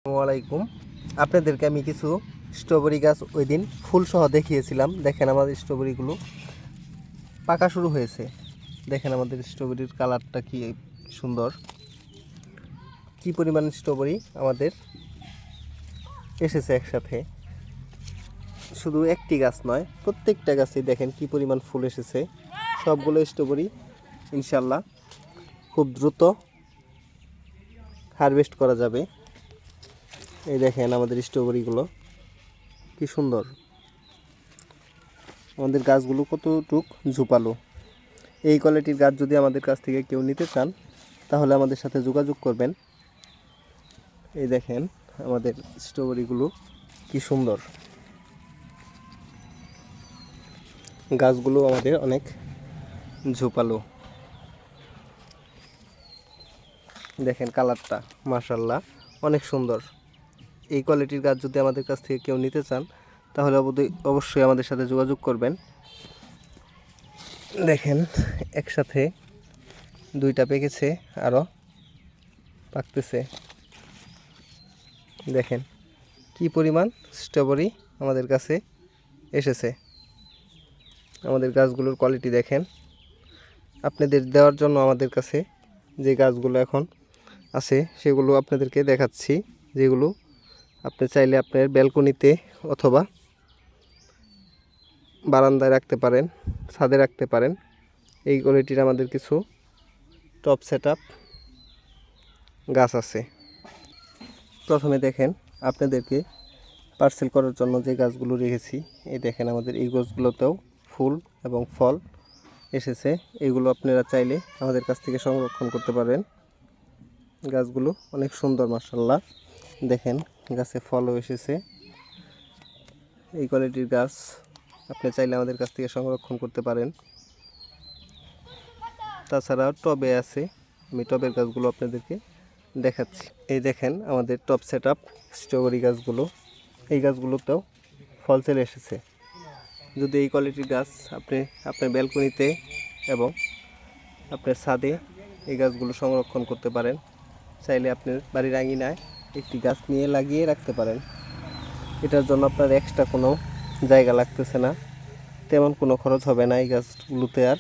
আসসালামাইকুম। আপনাদেরকে আমি কিছু স্ট্রবেরি গাছ ওই দিন ফুলসহ দেখিয়েছিলাম। দেখেন আমাদের স্ট্রবেরিগুলো পাকা শুরু হয়েছে। দেখেন আমাদের স্ট্রবেরির কালারটা কি সুন্দর, কি পরিমাণ স্ট্রবেরি আমাদের এসেছে একসাথে। শুধু একটি গাছ নয়, প্রত্যেকটা গাছেই দেখেন কি পরিমাণ ফুল এসেছে। সবগুলো স্ট্রবেরি ইনশাল্লাহ খুব দ্রুত হারভেস্ট করা যাবে। এই দেখেন আমাদের স্ট্রবেরিগুলো কি সুন্দর, আমাদের গাছগুলো কতটুক ঝোপালো। এই কোয়ালিটির গাছ যদি আমাদের কাছ থেকে কেউ নিতে চান তাহলে আমাদের সাথে যোগাযোগ করবেন। এই দেখেন আমাদের স্ট্রবেরিগুলো কি সুন্দর, গাছগুলো আমাদের অনেক ঝোপালো। দেখেন কালারটা মাশাআল্লাহ অনেক সুন্দর। এই কোয়ালিটির গাছ যদি আমাদের কাছ থেকে কেউ নিতে চান তাহলে অবশ্যই আমাদের সাথে যোগাযোগ করবেন। দেখেন একসাথে দুইটা পেকেছে, আরও পাকতেছে। দেখেন কি পরিমাণ স্ট্রবেরি আমাদের কাছে এসেছে। আমাদের গাছগুলোর কোয়ালিটি দেখেন। আপনাদের দেওয়ার জন্য আমাদের কাছে যে গাছগুলো এখন আছে সেগুলো আপনাদেরকে দেখাচ্ছি, যেগুলো আপনি চাইলে আপনার ব্যালকনিতে অথবা বারান্দায় রাখতে পারেন, ছাদে রাখতে পারেন। এই কোয়ালিটির আমাদের কিছু টপ সেটআপ গাছ আছে। প্রথমে দেখেন আপনাদেরকে পার্সেল করার জন্য যে গাছগুলো রেখেছি, এই দেখেন আমাদের এই গাছগুলোতেও ফুল এবং ফল এসেছে। এগুলো আপনারা চাইলে আমাদের কাছ থেকে সংরক্ষণ করতে পারেন। গাছগুলো অনেক সুন্দর মাশাআল্লাহ। দেখেন গাছে ফলও এসেছে। এই কোয়ালিটির গাছ আপনি চাইলে আমাদের কাছ থেকে সংরক্ষণ করতে পারেন। তাছাড়া টবে আছে, আমি টবের গাছগুলো আপনাদেরকে দেখাচ্ছি। এই দেখেন আমাদের টপ সেটআপ স্ট্রবেরি গাছগুলো, এই গাছগুলোতেও ফল চলে এসেছে। যদি এই কোয়ালিটির গাছ আপনি আপনার ব্যালকনিতে এবং আপনার ছাদে এই গাছগুলো সংরক্ষণ করতে পারেন। চাইলে আপনার বাড়ির আঙিনায় একটি গাছ নিয়ে লাগিয়ে রাখতে পারেন। এটার জন্য আপনার এক্সট্রা কোনো জায়গা লাগতেছে না, তেমন কোনো খরচ হবে না এই গাছগুলোতে। আর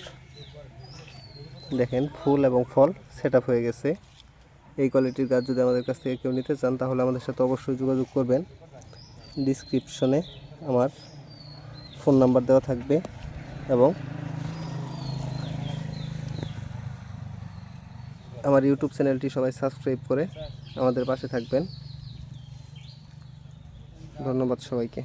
দেখেন ফুল এবং ফল সেটআপ হয়ে গেছে। এই কোয়ালিটির গাছ যদি আমাদের কাছ থেকে কেউ নিতে চান তাহলে আমাদের সাথে অবশ্যই যোগাযোগ করবেন। ডিসক্রিপশনে আমার ফোন নাম্বার দেওয়া থাকবে এবং আমার ইউটিউব চ্যানেলটি সবাই সাবস্ক্রাইব করে আমাদের পাশে থাকবেন। ধন্যবাদ সবাইকে।